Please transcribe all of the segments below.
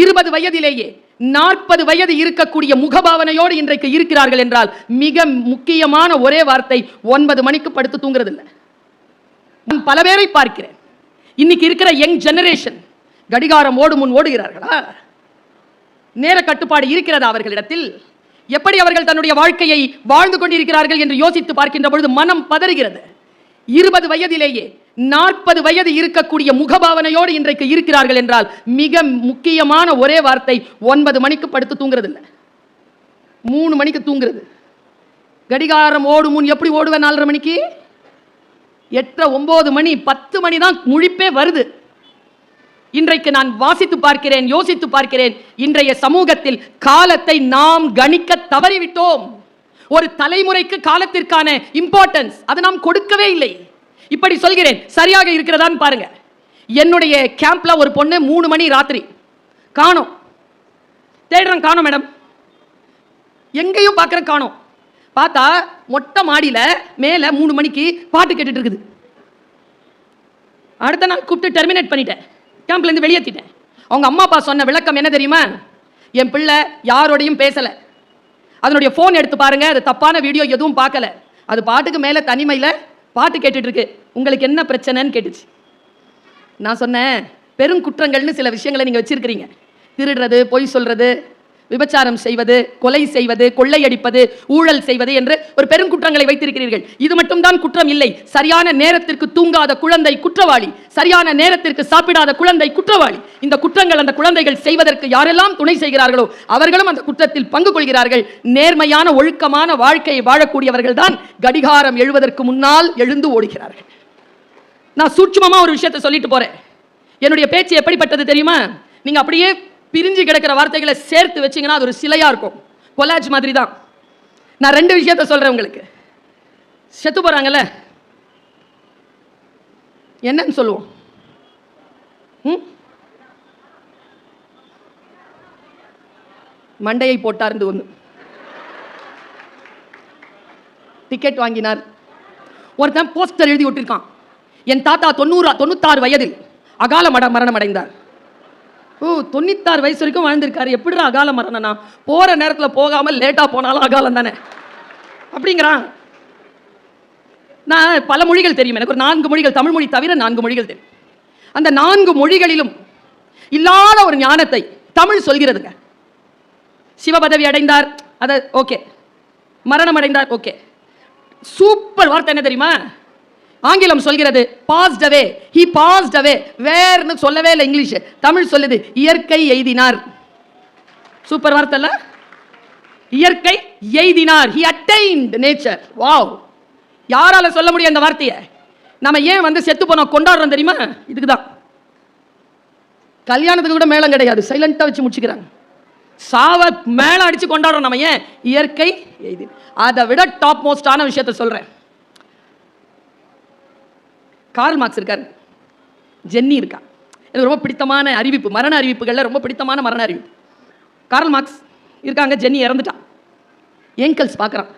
20 வயதிலேயே 40 வயது இருக்கக்கூடிய முகபாவனையோடு இன்றைக்கு இருக்கிறார்கள் என்றால் மிக முக்கியமான ஒரே வார்த்தை 9 மணிக்கு படுத்து தூங்குறது இல்லை. பல பேரை பார்க்கிறேன். இன்னைக்கு இருக்கிற யங் ஜெனரேஷன் கடிகாரம் ஓடும் முன் ஓடுகிறார்களா? நேர கட்டுப்பாடு இருக்கிறதா அவர்களிடத்தில்? எப்படி அவர்கள் தன்னுடைய வாழ்க்கையை வாழ்ந்து கொண்டிருக்கிறார்கள் என்று யோசித்து பார்க்கின்ற பொழுது மனம் பதறுகிறது. 20 வயதிலேயே 40 வயது இருக்கக்கூடிய முகபாவனையோடு இன்றைக்கு இருக்கிறார்கள் என்றால் மிக முக்கியமான ஒரே வார்த்தை 9 மணிக்கு படுத்து தூங்குறது இல்லை, 3 மணிக்கு தூங்குறது. கடிகாரம் ஓடும் முன் எப்படி ஓடுவேன்? 4:30 மணிக்கு, 8, 9 மணி, 10 மணி தான் முழிப்பே வருது. இன்றைக்கு நான் வாசித்து பார்க்கிறேன், யோசித்து பார்க்கிறேன். இன்றைய சமூகத்தில் காலத்தை நாம் கணிக்க தவறிவிட்டோம். ஒரு தலைமுறைக்கு காலத்திற்கான இம்பார்ட்டன்ஸ் அதை நாம் கொடுக்கவே இல்லை. இப்படி சொல்கிறேன், சரியாக இருக்கிறதான்னு பாருங்க. என்னுடைய கேம்ப்ல ஒரு பொண்ணு 3 மணி ராத்திரி காணோம். தேடுறேன், காணோம் மேடம். எங்கேயும் பார்க்குறேன், காணோம். பார்த்தா மொட்டை மாடியில மேலே 3 மணிக்கு பாட்டு கேட்டுட்டு இருக்குது. அடுத்த நாள் கூப்பிட்டு டெர்மினேட் பண்ணிட்டேன், கேம்ப்லேருந்து வெளியேற்றிட்டேன். அவங்க அம்மா அப்பா சொன்ன விளக்கம் என்ன தெரியுமா? என் பிள்ளை யாரோடையும் பேசலை, அதனுடைய ஃபோன் எடுத்து பாருங்க, அது தப்பான வீடியோ எதுவும் பார்க்கல, அது பாட்டுக்கு மேலே தனிமையில் பாட்டு கேட்டுட்டு இருக்கு, உங்களுக்கு என்ன பிரச்சனைன்னு கேட்டுச்சு. நான் சொன்னேன், பெருங்குற்றங்கள்னு சில விஷயங்களை நீங்கள் வச்சிருக்கிறீங்க. திருடுறது, பொய் சொல்றது, விபச்சாரம் செய்வது, கொலை செய்வது, கொள்ளையடிப்பது, ஊழல் செய்வது என்று ஒரு பெருங்குற்றங்களை வைத்திருக்கிறீர்கள். இது மட்டும்தான் குற்றம் இல்லை. சரியான நேரத்திற்கு தூங்காத குழந்தை குற்றவாளி, சரியான நேரத்திற்கு சாப்பிடாத குழந்தை குற்றவாளி. இந்த குற்றங்கள் அந்த குழந்தைகள் செய்வதற்கு யாரெல்லாம் துணை செய்கிறார்களோ அவர்களும் அந்த குற்றத்தில் பங்கு கொள்கிறார்கள். நேர்மையான ஒழுக்கமான வாழ்க்கையை வாழக்கூடியவர்கள் தான் கடிகாரம் எழுவதற்கு முன்னால் எழுந்து ஓடுகிறார்கள். நான் சூட்சுமமா ஒரு விஷயத்தை சொல்லிட்டு போறேன். என்னுடைய பேச்சு எப்படிப்பட்டது தெரியுமா? நீங்க அப்படியே பிரிஞ்சு கிடக்கிற வார்த்தைகளை சேர்த்து வச்சிங்கன்னா அது ஒரு சிலையா இருக்கும், கொலாஜ் மாதிரி தான். நான் 2 விஷயத்தை சொல்றேன் உங்களுக்கு. செத்து போறாங்கல்ல, என்னன்னு சொல்லுவோம்? மண்டையை போட்டார்ந்து ஒன்று டிக்கெட் வாங்கினார். ஒருத்தன் போஸ்டர் எழுதி விட்டிருக்கான், என் தாத்தா 96 வயதில் அகால மரணம் அடைந்தார். 96 வயசு வரைக்கும் வாழ்ந்திருக்காரு, எப்படிடா அகால மரணம்னா? போற நேரத்தில் போகாமல் லேட்டா போனாலும் அகாலம் தானே அப்படிங்கிறான். நான் பல மொழிகள் தெரியும், எனக்கு ஒரு 4 மொழிகள், தமிழ் மொழி தவிர 4 மொழிகள் தெரியும். அந்த 4 மொழிகளிலும் இல்லாத ஒரு ஞானத்தை தமிழ் சொல்கிறதுங்க. சிவபதவி அடைந்தார், அத ஓகே. மரணம் அடைந்தார், ஓகே. சூப்பர் வார்த்தை என்ன தெரியுமா? ஆங்கிலம் சொல்கிறது passed away, he passed away. வேர்னு சொல்லவே இல்லை இங்கிலீஷ், தமிழ் சொல்லுது இயற்கை எய்தினார். சூப்பர் வார்த்தை இல்ல? இயற்கை எய்தினார், he attained nature. வாவ்! யாரால சொல்ல முடியும் அந்த வார்த்தையை? நம்ம ஏன் செத்து போனோம் கொண்டாடுறோம் தெரியுமா? இதுக்கு தான். கல்யாணத்துக்கு கூட மேளம் கிடையாது, சைலண்டா வச்சு முடிச்சுக்கிறாங்க. சாவ மேள அடிச்சு கொண்டாடுறோம் நம்ம ஏன்? இயற்கை எய்தி. அதை விட டாப் மோஸ்டான விஷயத்தை சொல்றேன். கார்ல் மார்க்ஸ் இருக்காரு, ஜென்னி இருக்கா. எனக்கு ரொம்ப பிடித்தமான அறிவிப்பு, மரண அறிவிப்புகளில் ரொம்ப பிடித்தமான மரண அறிவிப்பு. கார்ல் மார்க்ஸ் இருக்காங்க, ஜென்னி இறந்துட்டான். ஏங்கல்ஸ் பார்க்குறான்,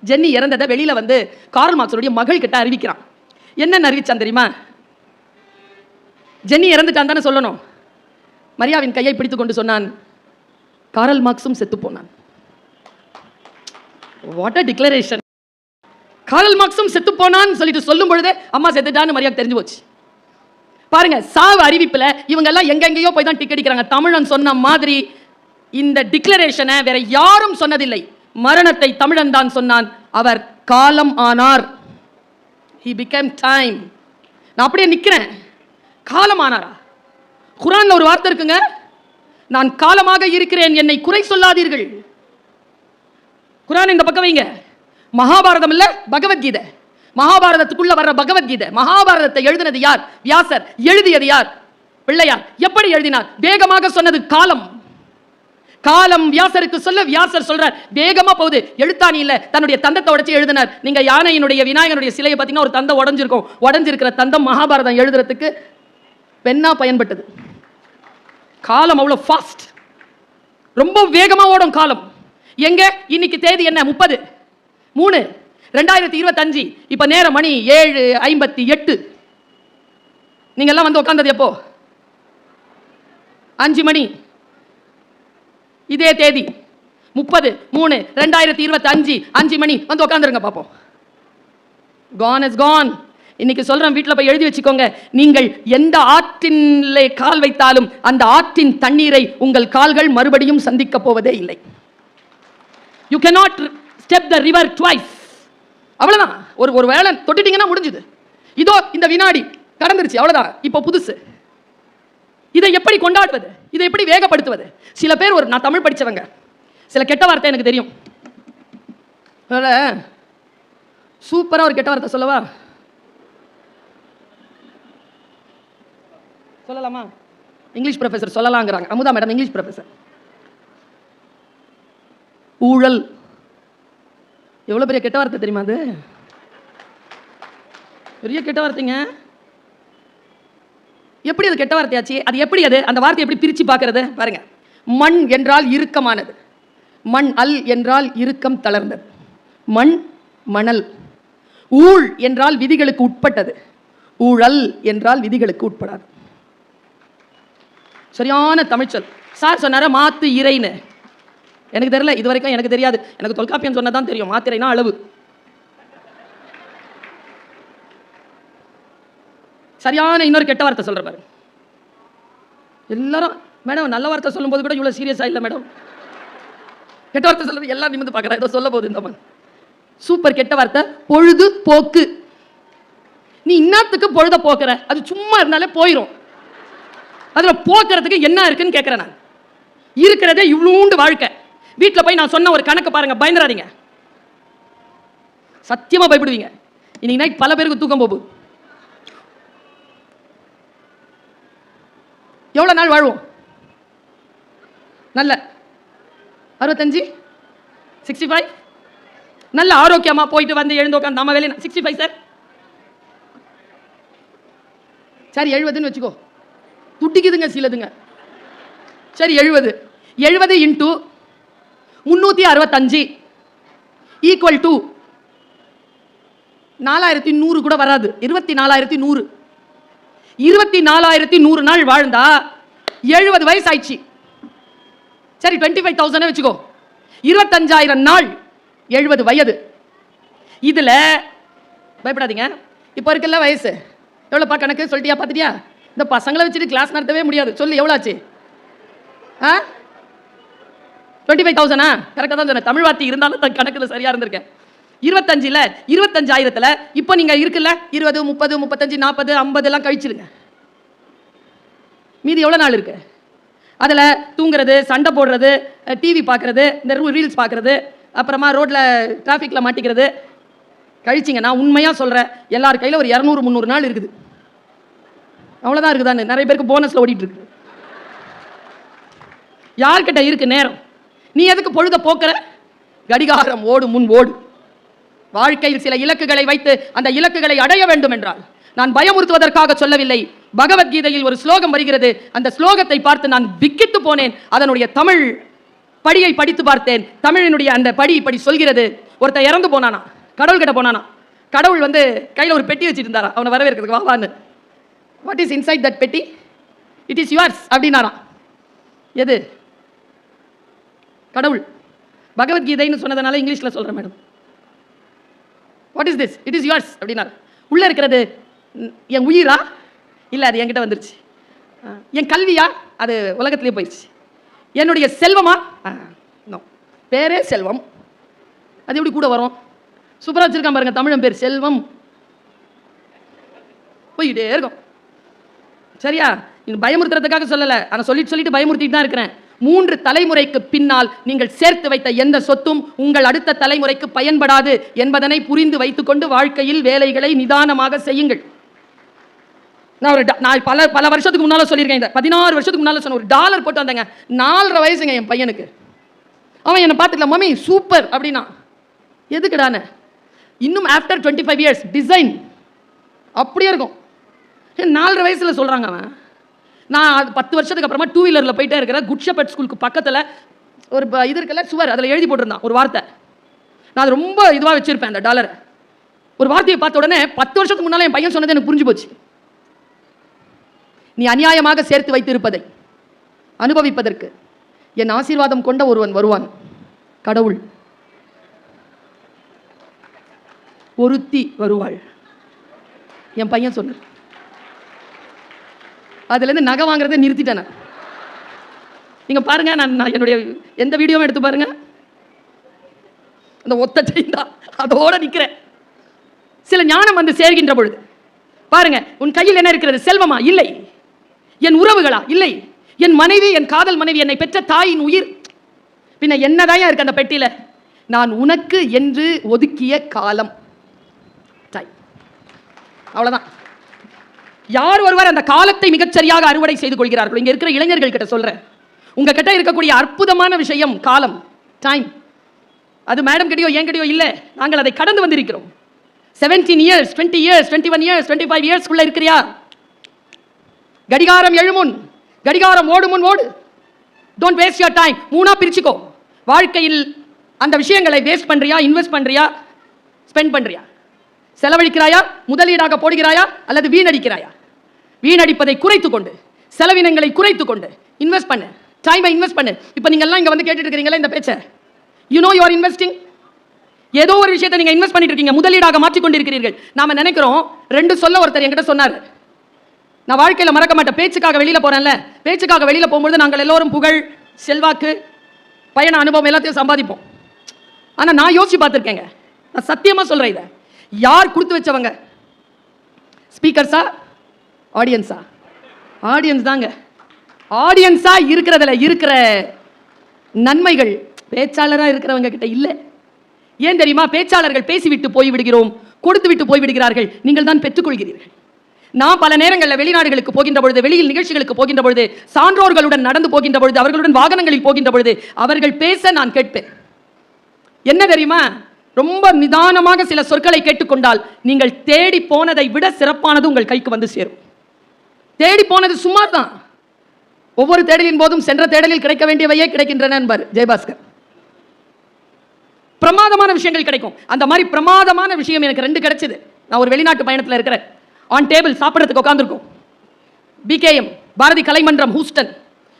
ஜென்னி இறந்ததை வெளியில் கார்ல் மார்க்ஸுடைய மகள் கிட்ட அறிவிக்கிறான். என்னென்ன அறிவிச்சான் தெரியுமா? ஜென்னி இறந்துட்டான் தானே சொல்லணும். மரியாவின் கையை பிடித்து கொண்டு சொன்னான், கார்ல் மார்க்ஸும் செத்து போனான். What a declaration! கார்ல் மார்க்ஸும் செத்து போனான்னு சொல்லிட்டு சொல்லும் பொழுதே அம்மா செத்துட்டான்னு மரியாதை தெரிஞ்சு போச்சு. பாருங்க, சாவு அறிவிப்புல இவங்க எல்லாம் எங்கெங்கேயோ போய் தான் டிக்கெட் அடிக்கிறாங்க. தமிழன் சொன்ன மாதிரி இந்த டிக்ளரேஷனை வேற யாரும் சொன்னதில்லை. மரணத்தை தமிழன் தான் சொன்னான். அவர் காலம் ஆனார், he became time. நான் அப்படியே நிக்கிறேன், காலம் ஆனாரா? குர்ஆன்ல ஒரு வார்த்தை இருக்குங்க, நான் காலமாக இருக்கிறேன், என்னை குறை சொல்லாதீர்கள். குர்ஆன் இந்த பக்கம் வைங்க. மகாபாரதம் இல்ல, பகவத்கீதை. மகாபாரதத்துக்குள்ள வர்ற பகவத்கீதை. மகாபாரதத்தை எழுதினது யார்? வியாசர். எழுதியது யார்? பிள்ளையார். எப்படி எழுதினார்? வேகமாக சொன்னது காலம். காலம் வியாசருக்கு சொல்ல, வியாசர் சொல்றார் வேகமா போகுது. எழுத்தாணி இல்ல, தன்னுடைய தந்தத்தை உடைச்சு எழுதினார். நீங்க யானையினுடைய விநாயகனுடைய சிலையை பார்த்தீங்கன்னா ஒரு தந்தம் உடைஞ்சிருக்கும். உடைஞ்சிருக்கிற தந்தம் மகாபாரதம் எழுதுறதுக்கு பெண்ணா பயன்பட்டது. காலம் அவ்வளவு ஃபாஸ்ட், ரொம்ப வேகமா ஓடும் காலம். எங்க இன்னைக்கு தேதி என்ன? 30/3/2025. இப்ப நேரம் மணி 7:58. நீங்க எல்லாம் உட்கார்ந்தது எப்போ? 5 மணி. இதே தேதி 30/3/2025 5 மணி வந்து உட்காந்துருங்க பார்ப்போம். கான் இஸ் கான். இன்னைக்கு சொல்றேன், வீட்டில் போய் எழுதி வச்சுக்கோங்க. நீங்கள் எந்த ஆற்றிலே கால் வைத்தாலும் அந்த ஆற்றின் தண்ணீரை உங்கள் கால்கள் மறுபடியும் சந்திக்க போவதே இல்லை. You cannot step the river twice. அவ்வளவுதான். ஒரு வேளை தொட்டுட்டீங்கன்னா முடிஞ்சது. இதோ இந்த வினாடி கடந்துருச்சு, அவ்வளவுதான். இப்போ புதுசு. இதை எப்படி கொண்டாடுவது, இதை எப்படி வேகப்படுத்துவது? சில பேர், நான் தமிழ் படிச்சவங்க, சில கெட்ட வார்த்தை எனக்கு தெரியும். சூப்பரா ஒரு கெட்ட வார்த்தை சொல்லவா? சொல்லலாமா? இங்கிலீஷ் ப்ரொஃபசர் சொல்லலாங்கிறாங்க. Amutha madam English professor. ஊழல். எவ்வளவு பெரிய கெட்ட வார்த்தை தெரியுமா? அது பெரிய கெட்ட வார்த்தைங்க. எப்படி அது கெட்ட வார்த்தையாச்சு? அது எப்படி, அந்த வார்த்தை எப்படி பிரிச்சு பார்க்கறது பாருங்க. மண் என்றால் இறுக்கமானது, மண் அல் என்றால் இறுக்கம் தளர்ந்தது, மண் மணல். ஊழ் என்றால் விதிகளுக்கு உட்பட்டது, ஊழல் என்றால் விதிகளுக்கு உட்படாது. சரியான தமிழ்ச்சொல். சார் சொன்னார மாத்து இறைன்னு. எனக்கு தெரியல, இது வரைக்கும் எனக்கு தெரியாது. எனக்கு தொல்காப்பியம் சொன்னதான் தெரியும். மாத்திரைனா அளவு. சரியான இன்னொரு கெட்ட வார்த்தை சொல்ற பாரு. எல்லாரும் மேடம் நல்ல வார்த்தை சொல்லும் போது கூட இவ்வளவு சீரியஸா இல்ல மேடம். கெட்ட வார்த்தை சொல்றது எல்லாம் நிமிந்து பார்க்கறேன். ஏதோ சொல்ல போகுது இந்த மாதிரி. சூப்பர் கெட்ட வார்த்தை பொழுது போக்கு. நீ இன்னத்துக்கு பொழுத போக்குற? அது சும்மா இருந்தாலே போயிடும். அதுல போக்குறதுக்கு என்ன இருக்குன்னு கேட்கிறேன் நான். இருக்கிறதே இவ்வளோண்டு வாழ்க்கை. வீட்டில் போய் நான் சொன்ன ஒரு கணக்கு பாருங்க, பயந்துராதீங்க. சத்தியமா பயப்படுவீங்க. இன்னைக்கு நைட் பல பேருக்கு தூக்கம் போகுது. எவ்வளவு நாள் வாழ்வோம்? நல்ல 65 65 நல்ல ஆரோக்கியமா போயிட்டு வந்து எழுந்து உட்காந்து நம்ம வேலையை 65 சார். சரி 70ன்னு வச்சுக்கோ. துட்டிக்குதுங்க சிலதுங்க. சரி 70 இன்டூ 365 ஈக்குவல் டு 4100 கூட வராது. 24,100. 24,100 நாள் வாழ்ந்தா 70 வயசு ஆயிடுச்சு. சரி 25,000 வச்சுக்கோ. 25,000 நாள் 70 வயது. இதுல பயப்படாதீங்க. இப்போ இருக்குல்ல வயசு எவ்வளோப்பா கணக்கு சொல்லிட்டியா? பார்த்துட்டியா? இந்த பசங்களை வச்சுட்டு கிளாஸ் நடத்தவே முடியாது. சொல்லு எவ்வளோ ஆச்சு? 25,000. கரெக்டாக தான் சொன்னேன். தமிழ் வார்த்தை இருந்தாலும் கணக்கில் சரியா இருந்திருக்கேன். 25,000 இப்போ நீங்க இருக்குல்ல 20 30 35 40 50 எல்லாம் கழிச்சிருங்க. மீதி எவ்வளோ நாள் இருக்கு? அதில் தூங்குறது, சண்டை போடுறது, டிவி பார்க்கறது, இந்த ரீல்ஸ் பார்க்கறது, அப்புறமா ரோட்ல டிராஃபிக்ல மாட்டிக்கிறது கழிச்சிங்க. நான் உண்மையாக சொல்கிறேன், எல்லார் கையில் ஒரு 200-300 நாள் இருக்குது. அவ்வளோதான் இருக்குதான்னு. நிறைய பேருக்கு போனஸில் ஓடிட்டு இருக்கு. யார்கிட்ட இருக்கு நேரம்? நீ எதுக்கு பொழுத போக்குற? கடிகாரம் ஓடு முன் ஓடு. வாழ்க்கையில் சில இலக்குகளை வைத்து அந்த இலக்குகளை அடைய வேண்டும் என்றால், நான் பயமுறுத்துவதற்காக சொல்லவில்லை. பகவத்கீதையில் ஒரு ஸ்லோகம் வருகிறது. அந்த ஸ்லோகத்தை பார்த்து நான் விக்கித்து போனேன். அதனுடைய தமிழ் படியை படித்து பார்த்தேன். தமிழினுடைய அந்த படி இப்படி சொல்கிறது. ஒருத்தர் இறந்து போனானா, கடவுள் கிட்ட போனானா. கடவுள் கையில் ஒரு பெட்டி வச்சுட்டு இருந்தாரா அவனை வரவேற்கிறதுக்கு. வாவான்னு. வாட் இஸ் இன்சைட் தட் பெட்டி? இட் இஸ் யுவர்ஸ் அப்படின்னாராம். எது? கடவுள். பகவத்கீதைன்னு சொன்னதுனால இங்கிலீஷில் சொல்கிறேன் madam. What is this? It is yours அப்படின்னாரு. உள்ளே இருக்கிறது என் உயிரா? இல்லை, அது என்கிட்ட வந்துருச்சு. என் கல்வியா? அது உலகத்திலே போயிடுச்சு. என்னுடைய செல்வமா? நோ, பேரே செல்வம். அது எப்படி கூட வரும்? சூப்பராக வச்சிருக்கான் பாருங்க தமிழன் பேர் செல்வம். போய்கிட்டே இருக்கும். சரியா? பயமுறுத்துறதுக்காக சொல்லலை, ஆனால் சொல்லிட்டு பயமுறுத்திட்டு தான் இருக்கிறேன். 3 தலைமுறைக்கு பின்னால் நீங்கள் சேர்த்து வைத்த எந்த சொத்தும் உங்கள் அடுத்த தலைமுறைக்கு பயன்படாது என்பதனை புரிந்து வைத்துக்கொண்டு வாழ்க்கையில் வேலைகளை நிதானமாக செய்யுங்கள். நான் பல வருஷத்துக்கு முன்னால சொல்லியிருக்கேன். 16 வருஷத்துக்கு முன்னால சொன்ன ஒரு டாலர் போட்டு வந்தேங்க. 4.5 வயசுங்க என் பையனுக்கு. அவன் என்னை பார்த்துக்கல, மம்மி சூப்பர் அப்படின்னா. எதுக்குடான? இன்னும் ஆஃப்டர் 25 இயர்ஸ் டிசைன் அப்படியே இருக்கும். 4.5 வயசுல சொல்றாங்க அவன். நான் 10 வருஷத்துக்கு அப்புறமா 2 வீலரில் போயிட்டே இருக்கிறேன். குட் ஷெப்பர்ட் ஸ்கூலுக்கு பக்கத்தில் ஒரு இது இருக்குல்ல சுவர், அதில் எழுதி போட்டிருந்தான் ஒரு வார்த்தை. நான் அது ரொம்ப இதுவாக வச்சிருப்பேன் அந்த டாலரை. ஒரு வார்த்தையை பார்த்த உடனே 10 வருஷத்துக்கு முன்னால் என் பையன் சொன்னது எனக்கு புரிஞ்சு போச்சு. நீ அநியாயமாக சேர்த்து வைத்து இருப்பதை அனுபவிப்பதற்கு என் ஆசீர்வாதம் கொண்ட ஒருவன் வருவான், கடவுள். ஒருத்தி வருவாள். என் பையன் சொன்னார். அதுலேருந்து நகை வாங்குறதை நிறுத்திட்டேன் நான். நீங்க பாருங்க, நான் என்னுடைய எந்த வீடியோவும் எடுத்து பாருங்க, அந்த ஒத்த செயின் தான் அதோட நிற்கிறேன். சில ஞானம் வந்து சேர்கின்ற பொழுது பாருங்க, உன் கையில் என்ன இருக்கிறது? செல்வமா? இல்லை. என் உறவுகளா? இல்லை. என் மனைவி, என் காதல் மனைவி, என்னை பெற்ற தாயின் உயிர், பின்ன என்னதான் இருக்கு அந்த பெட்டியில? நான் உனக்கு என்று ஒதுக்கிய காலம். அவ்வளவுதான். யார் ஒருவர் அந்த காலத்தை மிகச்சரியாக அறுவடை செய்து கொள்கிறார்கள்? இங்க இருக்கிற இளைஞர்கள் கிட்ட சொல்றேன், உங்க கிட்ட இருக்கக்கூடிய அற்புதமான விஷயம் காலம், டைம். அது மேடம் கிட்டயோ என் கிட்டயோ இல்ல, நாங்கள் அதை கடந்து வந்திருக்கிறோம். 17 years, 20 years, 21 years, 25 years குள்ள இருக்கிறியா? கடிகாரம் எழுமுன், கடிகாரம் ஓடும் முன் ஓடு. Don't waste your time. மூணா பிரிச்சுக்கோ. வாழ்க்கையில் அந்த விஷயங்களை வேஸ்ட் பண்றியா, இன்வெஸ்ட் பண்றியா, ஸ்பெண்ட் பண்றியா? செலவழிக்கிறாயா, முதலீடாக போடுகிறாயா, அல்லது வீணடிக்கிறாயா? வீணடிப்பதை குறைத்துக் கொண்டு, செலவினங்களை குறைத்துக் கொண்டு இன்வெஸ்ட் பண்ணு, டைமை இன்வெஸ்ட் பண்ணு. இப்போ நீங்க எல்லாம் இங்க வந்து கேட்டுட்டு இருக்கீங்களா இந்த பேச்சை? You know you are investing. ஏதோ ஒரு விஷயத்தை நீங்க இன்வெஸ்ட் பண்ணிட்டு இருக்கீங்க, முதலீடாக மாற்றிக் கொண்டிருக்கிறீர்கள். நாம நினைக்கிறோம். ரெண்டு சொல்ல ஒருத்தர் என்கிட்ட சொன்னார், நான் வாழ்க்கையில் மறக்க மாட்டேன். பேச்சுக்காக வெளியில போறேன்ல, பேச்சுக்காக வெளியில போகும்போது நாங்கள் எல்லோரும் புகழ், செல்வாக்கு, பயண அனுபவம் எல்லாத்தையும் சம்பாதிப்போம். ஆனா நான் யோசிச்சு பார்த்துருக்கேங்க, நான் சத்தியமா சொல்றேன், இதை யார் கொடுத்து வச்சவங்க? ஸ்பீக்கர்ஸா, ஆடியன்ஸா? ஆடியன்ஸ் தாங்க. ஆடியன்ஸா இருக்கிறதுல இருக்கிற நன்மைகள் பேச்சாளராக இருக்கிறவங்க கிட்ட இல்லை. ஏன் தெரியுமா? பேச்சாளர்கள் பேசிவிட்டு போய்விடுகிறோம், கொடுத்து விட்டு போய்விடுகிறார்கள். நீங்கள் தான் பெற்றுக்கொள்கிறீர்கள். நான் பல நேரங்களில் வெளிநாடுகளுக்கு போகின்ற பொழுது, வெளியில் நிகழ்ச்சிகளுக்கு போகின்ற பொழுது, சான்றோர்களுடன் நடந்து போகின்ற பொழுது, அவர்களுடன் வாகனங்களில் போகின்ற பொழுது அவர்கள் பேச நான் கேட்பேன். என்ன தெரியுமா? ரொம்ப நிதானமாக சில சொற்களை கேட்டுக்கொண்டால் நீங்கள் தேடி போனதை விட சிறப்பானது உங்கள் கைக்கு வந்து சேரும். தேடி போனது சுமார் தான். ஒவ்வொரு தேடலின் போதும் சென்ற தேடலில் கிடைக்க வேண்டியவையே கிடைக்கின்றன என்பார் ஜெயபாஸ்கர். பிரமாதமான விஷயங்கள் கிடைக்கும். அந்த மாதிரி பிரமாதமான விஷயம் எனக்கு 2 கிடைச்சது. நான் ஒரு வெளிநாட்டு பயணத்தில் இருக்கிறேன். ஆன் டேபிள் சாப்பிட்றதுக்கு உட்காந்துருக்கும். BKM பாரதி கலைமன்றம் ஹூஸ்டன்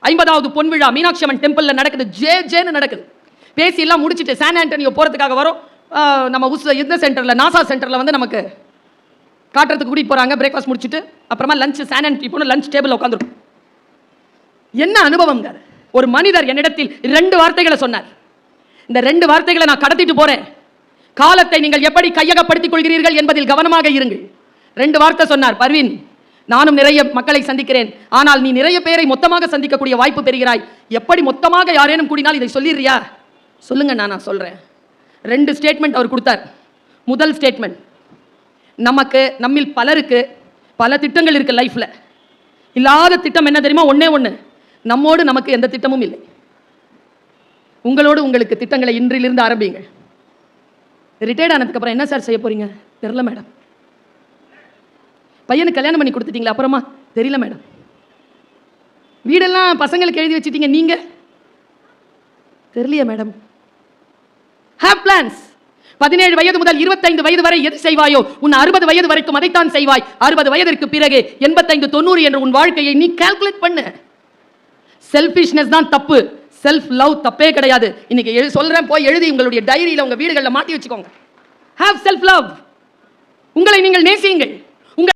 50வது பொன்விழா மீனாட்சி அம்மன் டெம்பிள்ல நடக்குது. ஜேன்னு நடக்குது. பேசி எல்லாம் முடிச்சுட்டு சான் ஆண்டனியோ போறதுக்காக வரும். நம்ம இந்த சென்டர்ல, நாசா சென்டர்ல வந்து நமக்கு காட்டுறதுக்கு கூட்டிட்டு போறாங்க. பிரேக்ஃபாஸ்ட் முடிச்சுட்டு அப்புறமா லஞ்ச் சான் ஆண்டனி போன லஞ்ச் டேபிள் உட்காந்துருக்கும். என்ன அனுபவம்? ஒரு மனிதர் என்னிடத்தில் 2 வார்த்தைகளை சொன்னார். இந்த 2 வார்த்தைகளை நான் கடத்திட்டு போறேன். காலத்தை நீங்கள் எப்படி கையகப்படுத்திக் கொள்கிறீர்கள் என்பதில் கவனமாக இருங்கள். 2 வார்த்தை சொன்னார். பர்வீன், நானும் நிறைய மக்களை சந்திக்கிறேன், ஆனால் நீ நிறைய பேரை மொத்தமாக சந்திக்கக்கூடிய வாய்ப்பு பெறுகிறாய். எப்படி மொத்தமாக யாரேனும் கூடினால் இதை சொல்லிடுறியா? சொல்லுங்க, நான் சொல்றேன். 2 ஸ்டேட்மெண்ட் அவர் கொடுத்தார். முதல் ஸ்டேட்மெண்ட், நமக்கு நம்மில் பலருக்கு பல திட்டங்கள் இருக்கு லைஃப்ல. இல்லாத திட்டம் என்ன தெரியுமா? ஒண்ணே ஒன்று, நம்மோடு நமக்கு எந்த திட்டமும் இல்லை. உங்களோடு உங்களுக்கு திட்டங்களை இன்றிலிருந்து ஆரம்பிங்க. ரிட்டையர்ட் ஆனதுக்கு அப்புறம் என்ன சார் செய்ய போறீங்க? தெரியல மேடம். பையனுக்கு கல்யாணம் பண்ணி கொடுத்துட்டீங்களா? அப்புறமா தெரியல மேடம். வீடெல்லாம் பசங்களுக்கு எழுதி வச்சிட்டீங்க, நீங்க? தெரியலையா மேடம். Have plans. 17 வயது முதல் 25 வயது வரை எது செய்வாயோ உன் 60 வயது வரைக்கும் அதைத்தான் செய்வாய். 60 வயதிற்கு பிறகு 85, 90 என்ற உன் வாழ்க்கையை நீ கால்குலேட் பண்ணு. செல்ஃபிஷ்னஸ் தான் தப்பு, செல்ஃப் லவ் தப்பே கிடையாது. இன்னைக்கு சொல்றேன், போய் எழுதி உங்களுடைய டைரியில உங்க வீடுகளில் மாட்டி வச்சுக்கோங்க. Have self love. உங்களை நீங்கள் நேசியுங்கள்.